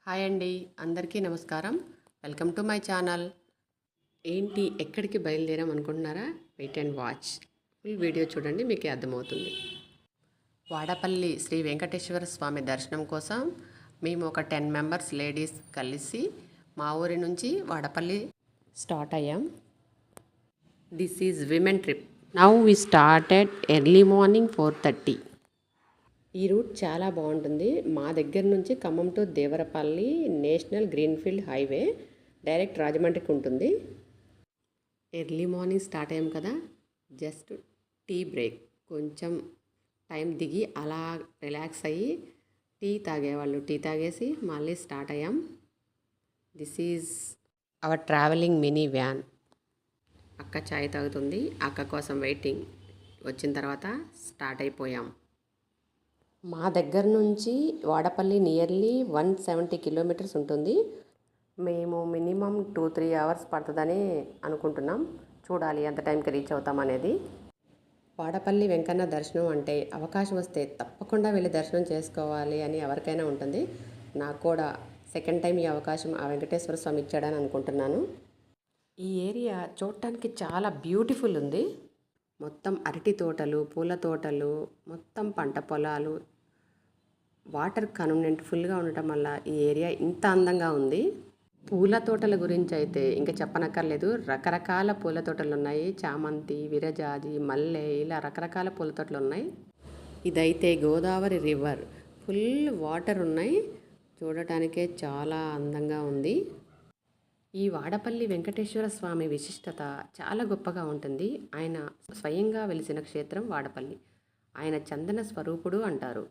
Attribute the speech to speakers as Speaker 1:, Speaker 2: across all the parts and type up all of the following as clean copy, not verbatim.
Speaker 1: Hi అండి, అందరికీ నమస్కారం. Welcome to my channel. ఏంటి ఎక్కడికి బయలుదేరాం అనుకుంటున్నారా? Wait and watch. Full video చూడండి, మీకే అర్థమవుతుంది. వాడపల్లి శ్రీ వెంకటేశ్వర స్వామి దర్శనం కోసం మేము ఒక 10 మెంబర్స్ లేడీస్ కలిసి మా ఊరి నుంచి వాడపల్లి స్టార్ట్ అయ్యాం. This is women trip. Now we started early morning 4:30. ఈ రూట్ చాలా బాగుంటుంది. మా దగ్గర నుంచి Khammam to Devarapalli national greenfield highway direct రాజమండ్రికి ఉంటుంది. ఎర్లీ మార్నింగ్ స్టార్ట్ అయ్యాం కదా, జస్ట్ టీ బ్రేక్, కొంచెం టైం దిగి అలా రిలాక్స్ అయ్యి టీ తాగేవాళ్ళు టీ తాగేసి మళ్ళీ స్టార్ట్ అయ్యాం. This is our travelling mini van. అక్క చాయ్ తాగుతుంది, అక్క కోసం వెయిటింగ్. వచ్చిన తర్వాత స్టార్ట్ అయిపోయాం. మా దగ్గర నుంచి వాడపల్లి నియర్లీ 170 కిలోమీటర్స్ ఉంటుంది. మేము మినిమం 2-3 అవర్స్ పడుతుందని అనుకుంటున్నాం. చూడాలి ఎంత టైంకి రీచ్ అవుతాం అనేది. వాడపల్లి వెంకన్న దర్శనం అంటే అవకాశం వస్తే తప్పకుండా వెళ్ళి దర్శనం చేసుకోవాలి అని ఎవరికైనా ఉంటుంది. నాకు కూడా సెకండ్ టైం ఈ అవకాశం ఆ వెంకటేశ్వర స్వామి ఇచ్చాడని అనుకుంటున్నాను. ఈ ఏరియా చూడటానికి చాలా బ్యూటిఫుల్ ఉంది. మొత్తం అరటి తోటలు, పూల తోటలు, మొత్తం పంట పొలాలు, వాటర్ కన్వీనియంట్ ఫుల్గా ఉండటం వల్ల ఈ ఏరియా ఇంత అందంగా ఉంది. పూల తోటల గురించి అయితే ఇంకా చెప్పనక్కర్లేదు. రకరకాల పూల తోటలు ఉన్నాయి. చామంతి, విరజాజి, మల్లె, ఇలా రకరకాల పూల తోటలు ఉన్నాయి. ఇదైతే గోదావరి రివర్, ఫుల్ వాటర్ ఉన్నాయి. చూడటానికే చాలా అందంగా ఉంది. ఈ వాడపల్లి వెంకటేశ్వర స్వామి విశిష్టత చాలా గొప్పగా ఉంటుంది. ఆయన స్వయంగా వెలిసిన క్షేత్రం వాడపల్లి. ఆయన చందన స్వరూపుడు అంటారు.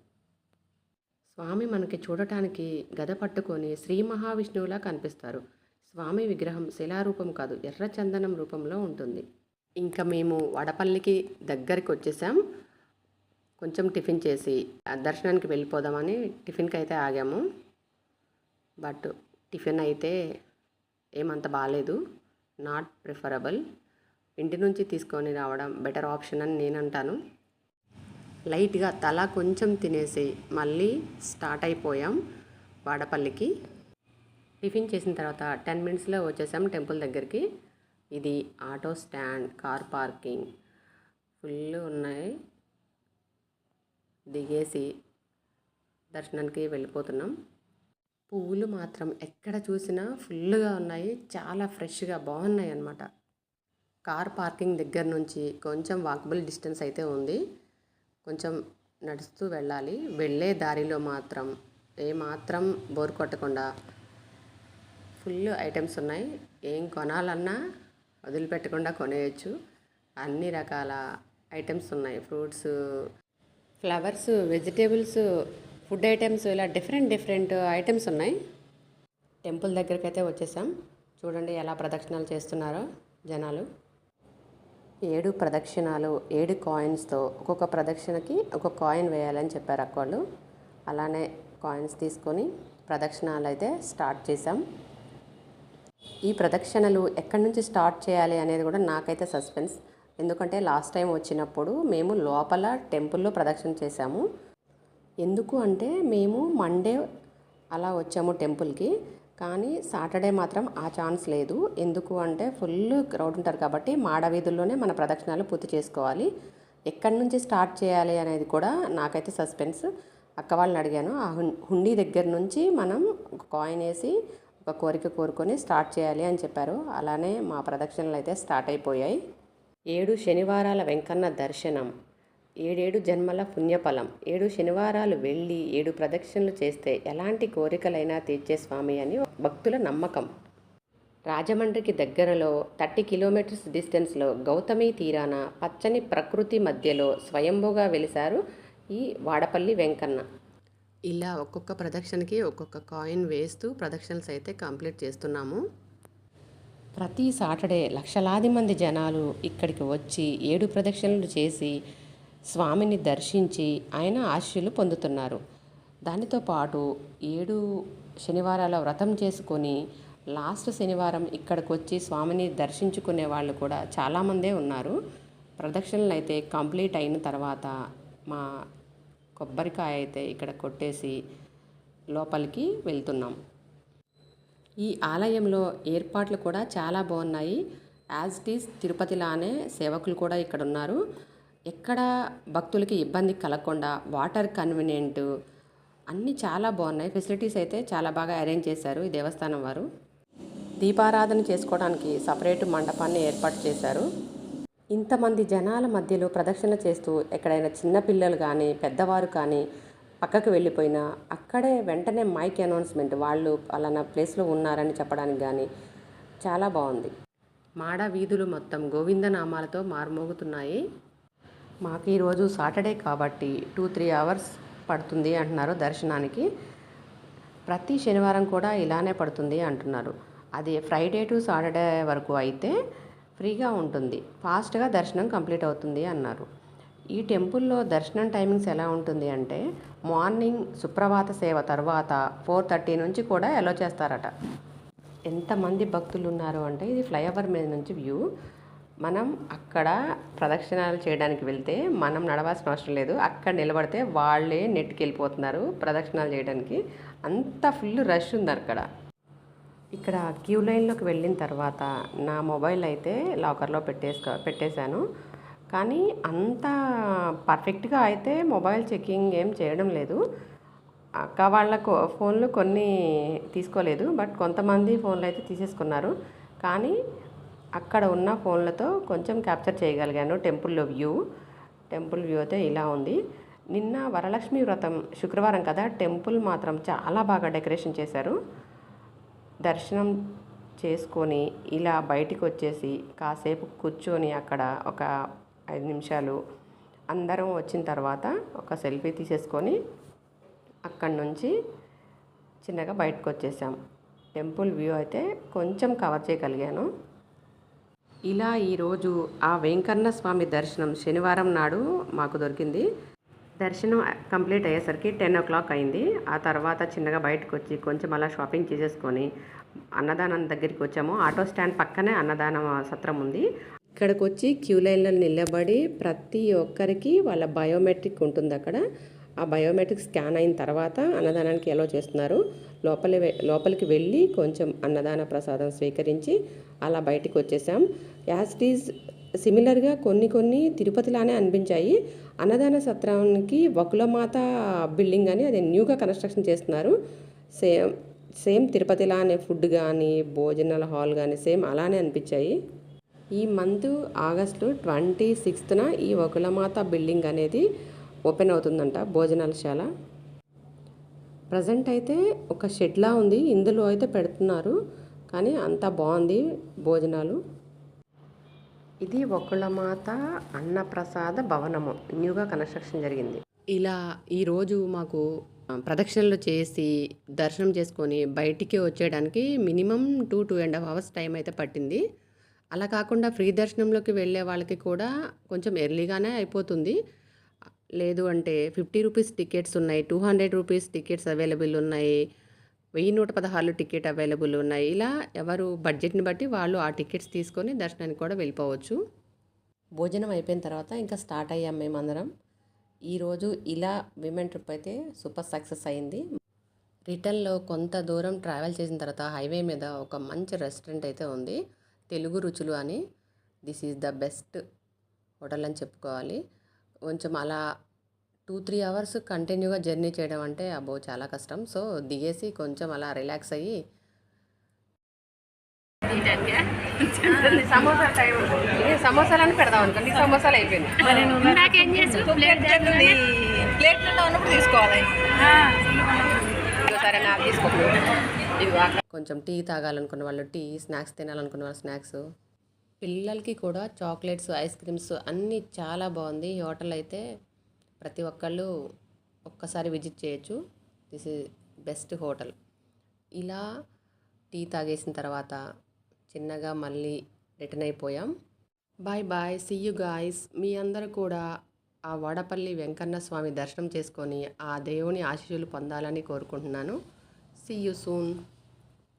Speaker 1: స్వామి మనకి చూడటానికి గద పట్టుకొని శ్రీ మహావిష్ణువులా కనిపిస్తారు. స్వామి విగ్రహం శిలారూపం కాదు, ఎర్ర చందనం రూపంలో ఉంటుంది. ఇంకా మేము వాడపల్లికి దగ్గరికి వచ్చేసాం. కొంచెం టిఫిన్ చేసి దర్శనానికి వెళ్ళిపోదామని టిఫిన్కి అయితే ఆగాము. బట్ టిఫిన్ అయితే ఏమంత బాగాలేదు, నాట్ ప్రిఫరబుల్. ఇంటి నుంచి తీసుకొని రావడం బెటర్ ఆప్షన్ అని నేను అంటాను. లైట్గా తల కొంచెం తినేసి మళ్ళీ స్టార్ట్ అయిపోయాం వాడపల్లికి. టిఫిన్ చేసిన తర్వాత 10 మినిట్స్లో వచ్చేసాం టెంపుల్ దగ్గరికి. ఇది auto stand, car parking full ఉన్నాయి. దిగేసి దర్శనానికి వెళ్ళిపోతున్నాం. పువ్వులు మాత్రం ఎక్కడ చూసినా ఫుల్గా ఉన్నాయి, చాలా ఫ్రెష్గా బాగున్నాయి అన్నమాట. కార్ పార్కింగ్ దగ్గర నుంచి కొంచెం వాకబుల్ డిస్టెన్స్ అయితే ఉంది. కొంచెం నడుస్తూ వెళ్ళాలి. వెళ్ళే దారిలో మాత్రం ఏమాత్రం బోర్ కొట్టకుండా ఫుల్ ఐటమ్స్ ఉన్నాయి. ఏం కొనాలన్నా వదిలిపెట్టకుండా కొనేయచ్చు. అన్ని రకాల ఐటమ్స్ ఉన్నాయి. Fruits, flowers, vegetables, food items, ఇలా డిఫరెంట్ ఐటమ్స్ ఉన్నాయి. టెంపుల్ దగ్గరికి అయితే వచ్చేసాం. చూడండి ఎలా ప్రదక్షిణాలు చేస్తున్నారో జనాలు. 7 ప్రదక్షిణాలు 7 కాయిన్స్తో, ఒక్కొక్క ప్రదక్షిణకి ఒక కాయిన్ వేయాలని చెప్పారు అక్కళ్ళు. అలానే కాయిన్స్ తీసుకొని ప్రదక్షిణాలు అయితే స్టార్ట్ చేసాం. ఈ ప్రదక్షిణలు ఎక్కడి నుంచి స్టార్ట్ చేయాలి అనేది కూడా నాకైతే సస్పెన్స్. ఎందుకంటే లాస్ట్ టైం వచ్చినప్పుడు మేము లోపల టెంపుల్లో ప్రదక్షిణ చేసాము. ఎందుకు అంటే మేము మండే అలా వచ్చాము టెంపుల్కి, కానీ సాటర్డే మాత్రం ఆ ఛాన్స్ లేదు. ఎందుకు అంటే ఫుల్ క్రౌడ్ ఉంటారు కాబట్టి మాడ వీధుల్లోనే మన ప్రదక్షిణాలు పూర్తి చేసుకోవాలి. ఎక్కడి నుంచి స్టార్ట్ చేయాలి అనేది కూడా నాకైతే సస్పెన్స్. అక్క వాళ్ళని అడిగాను. ఆ హుండీ దగ్గర నుంచి మనం ఒక కాయిన్ వేసి ఒక కోరిక కోరుకొని స్టార్ట్ చేయాలి అని చెప్పారు. అలానే మా ప్రదక్షిణలు అయితే స్టార్ట్ అయిపోయాయి. 7 శనివారాల వెంకన్న దర్శనం, 7 జన్మల పుణ్యఫలం. 7 శనివారాలు వెళ్ళి 7 ప్రదక్షిణలు చేస్తే ఎలాంటి కోరికలైనా తీర్చే స్వామి అని భక్తుల నమ్మకం. రాజమండ్రికి దగ్గరలో 30 కిలోమీటర్స్ డిస్టెన్స్లో గౌతమి తీరాన పచ్చని ప్రకృతి మధ్యలో స్వయంభూగా వెలిశారు ఈ వాడపల్లి వెంకన్న. ఇలా ఒక్కొక్క ప్రదక్షిణకి ఒక్కొక్క కాయిన్ వేస్తూ ప్రదక్షిణలు అయితే కంప్లీట్ చేస్తున్నాము. ప్రతి సాటర్డే లక్షలాది మంది జనాలు ఇక్కడికి వచ్చి 7 ప్రదక్షిణలు చేసి స్వామిని దర్శించి ఆయన ఆశీస్సులు పొందుతున్నారు. దానితో పాటు 7 శనివారాల వ్రతం చేసుకొని లాస్ట్ శనివారం ఇక్కడికి వచ్చి స్వామిని దర్శించుకునే వాళ్ళు కూడా చాలామందే ఉన్నారు. ప్రదక్షిణలు అయితే కంప్లీట్ అయిన తర్వాత మా కొబ్బరికాయ అయితే ఇక్కడ కొట్టేసి లోపలికి వెళ్తున్నాం. ఈ ఆలయంలో ఏర్పాట్లు కూడా చాలా బాగున్నాయి. యాజ్ ఇట్ ఈస్ తిరుపతిలానే సేవకులు కూడా ఇక్కడ ఉన్నారు. ఎక్కడ భక్తులకి ఇబ్బంది కలగకుండా వాటర్ కన్వీనియంట్ అన్నీ చాలా బాగున్నాయి. ఫెసిలిటీస్ అయితే చాలా బాగా అరేంజ్ చేశారు ఈ దేవస్థానం వారు. దీపారాధన చేసుకోవడానికి సపరేట్ మండపాన్ని ఏర్పాటు చేశారు. ఇంతమంది జనాల మధ్యలో ప్రదక్షిణ చేస్తూ ఎక్కడైనా చిన్నపిల్లలు కానీ పెద్దవారు కానీ పక్కకు వెళ్ళిపోయినా అక్కడే వెంటనే మైక్ అనౌన్స్మెంట్ వాళ్ళు అలానా ప్లేస్లో ఉన్నారని చెప్పడానికి కానీ చాలా బాగుంది. మాడ వీధులు మొత్తం గోవిందనామాలతో మారుమోగుతున్నాయి. మాకు ఈరోజు సాటర్డే కాబట్టి 2-3 అవర్స్ పడుతుంది అంటున్నారు దర్శనానికి. ప్రతి శనివారం కూడా ఇలానే పడుతుంది అంటున్నారు. అది ఫ్రైడే టు సాటర్డే వరకు అయితే ఫ్రీగా ఉంటుంది, ఫాస్ట్గా దర్శనం కంప్లీట్ అవుతుంది అన్నారు. ఈ టెంపుల్లో దర్శనం టైమింగ్స్ ఎలా ఉంటుంది అంటే మార్నింగ్ సుప్రభాత సేవ తర్వాత 4:30 నుంచి కూడా అలో చేస్తారట. ఎంతమంది భక్తులు ఉన్నారు అంటే ఇది ఫ్లైఓవర్ మీద నుంచి వ్యూ. మనం అక్కడ ప్రదక్షిణాలు చేయడానికి వెళ్తే మనం నడవాల్సిన అవసరం లేదు, అక్కడ నిలబడితే వాళ్ళే నెట్కి వెళ్ళిపోతున్నారు ప్రదక్షిణాలు చేయడానికి. అంత ఫుల్ రష్ ఉంది అక్కడ. ఇక్కడ క్యూ లైన్లోకి వెళ్ళిన తర్వాత నా మొబైల్ అయితే లాకర్లో పెట్టేశాను. కానీ అంత పర్ఫెక్ట్గా అయితే మొబైల్ చెకింగ్ ఏం చేయడం లేదు. అక్క వాళ్ళ ఫోన్లు కొన్ని తీసుకోలేదు, బట్ కొంతమంది ఫోన్లు అయితే తీసేసుకున్నారు. కానీ అక్కడ ఉన్న ఫోన్లతో కొంచెం క్యాప్చర్ చేయగలిగాను టెంపుల్ వ్యూ అయితే ఇలా ఉంది. నిన్న వరలక్ష్మి వ్రతం శుక్రవారం కదా, టెంపుల్ మాత్రం చాలా బాగా డెకరేషన్ చేశారు. దర్శనం చేసుకొని ఇలా బయటికి వచ్చేసి కాసేపు కూర్చొని అక్కడ ఒక 5 నిమిషాలు అందరం వచ్చిన తర్వాత ఒక సెల్ఫీ తీసేసుకొని అక్కడి నుంచి చిన్నగా బయటకు వచ్చేసాం. టెంపుల్ వ్యూ అయితే కొంచెం కవర్ చేయగలిగాను. ఇలా ఈరోజు ఆ వెంకన్న స్వామి దర్శనం శనివారం నాడు మాకు దొరికింది. దర్శనం కంప్లీట్ అయ్యేసరికి 10 o'clock అయింది. ఆ తర్వాత చిన్నగా బయటకు వచ్చి కొంచెం అలా షాపింగ్ చేసేసుకొని అన్నదానం దగ్గరికి వచ్చాము. ఆటో స్టాండ్ పక్కనే అన్నదానం సత్రం ఉంది. ఇక్కడికి వచ్చి క్యూ లైన్లో నిలబడి ప్రతి ఒక్కరికి వాళ్ళ బయోమెట్రిక్ ఉంటుంది అక్కడ. ఆ బయోమెట్రిక్ స్కాన్ అయిన తర్వాత అన్నదానానికి అలౌ చేస్తున్నారు. లోపలికి వెళ్ళి కొంచెం అన్నదాన ప్రసాదం స్వీకరించి అలా బయటికి వచ్చేసాం. యాజ్ ఇట్ ఈజ్ సిమిలర్గా కొన్ని తిరుపతిలానే అనిపించాయి. అన్నదాన సత్రానికి వకులమాత బిల్డింగ్ అని అది న్యూగా కన్స్ట్రక్షన్ చేస్తున్నారు. సేమ్ తిరుపతిలానే ఫుడ్ కానీ భోజనాల హాల్ కానీ సేమ్ అలానే అనిపించాయి. ఈ మంత్ ఆగస్టు 26న ఈ వకులమాత బిల్డింగ్ అనేది ఓపెన్ అవుతుందంట, భోజనాలశాల. ప్రజెంట్ అయితే ఒక షెడ్లా ఉంది, ఇందులో అయితే పెడుతున్నారు. కానీ అంతా బాగుంది భోజనాలు. ఇది వకులమాత అన్నప్రసాద భవనము, న్యూగా కన్స్ట్రక్షన్ జరిగింది. ఇలా ఈరోజు మాకు ప్రదక్షిణలు చేసి దర్శనం చేసుకొని బయటికి వచ్చేయడానికి మినిమం 2.5 hours టైం అయితే పట్టింది. అలా కాకుండా ఫ్రీ దర్శనంలోకి వెళ్ళే వాళ్ళకి కూడా కొంచెం ఎర్లీగానే అయిపోతుంది. లేదు అంటే 50 రూపీస్ టికెట్స్ ఉన్నాయి, 200 రూపీస్ టికెట్స్ అవైలబుల్ ఉన్నాయి, 1116 టికెట్ అవైలబుల్ ఉన్నాయి. ఇలా ఎవరు బడ్జెట్ని బట్టి వాళ్ళు ఆ టికెట్స్ తీసుకొని దర్శనానికి కూడా వెళ్ళిపోవచ్చు. భోజనం అయిపోయిన తర్వాత ఇంకా స్టార్ట్ అయ్యాం మేమందరం. ఈరోజు ఇలా విమెన్ ట్రిప్ అయితే సూపర్ సక్సెస్ అయింది. రిటర్న్లో కొంత దూరం ట్రావెల్ చేసిన తర్వాత హైవే మీద ఒక మంచి రెస్టారెంట్ అయితే ఉంది, తెలుగు రుచులు అని. This is the best hotel అని చెప్పుకోవాలి. కొంచెం అలా 2-3 hours కంటిన్యూగా జర్నీ చేయడం అంటే అబ్బో చాలా కష్టం. సో దిగేసి కొంచెం అలా రిలాక్స్ అయ్యి సమోసాలని పెడదాం అనుకోండి. సమోసాలు అయిపోయింది, తీసుకోవాలి. సరే నాకు తీసుకోండి. ఇది కొంచెం టీ తాగాలనుకున్న వాళ్ళు టీ, స్నాక్స్ తినాలనుకున్న వాళ్ళు స్నాక్స్, పిల్లలకి కూడా చాక్లెట్స్, ఐస్ క్రీమ్స్ అన్నీ చాలా బాగుంది. ఈ హోటల్ అయితే ప్రతి ఒక్కళ్ళు ఒక్కసారి విజిట్ చేయొచ్చు. This is best hotel. ఇలా టీ తాగేసిన తర్వాత చిన్నగా మళ్ళీ రిటర్న్ అయిపోయాం. Bye bye, see you guys. మీ అందరూ కూడా ఆ వాడపల్లి వెంకన్న స్వామి దర్శనం చేసుకొని ఆ దేవుని ఆశీస్సులు పొందాలని కోరుకుంటున్నాను. See you soon.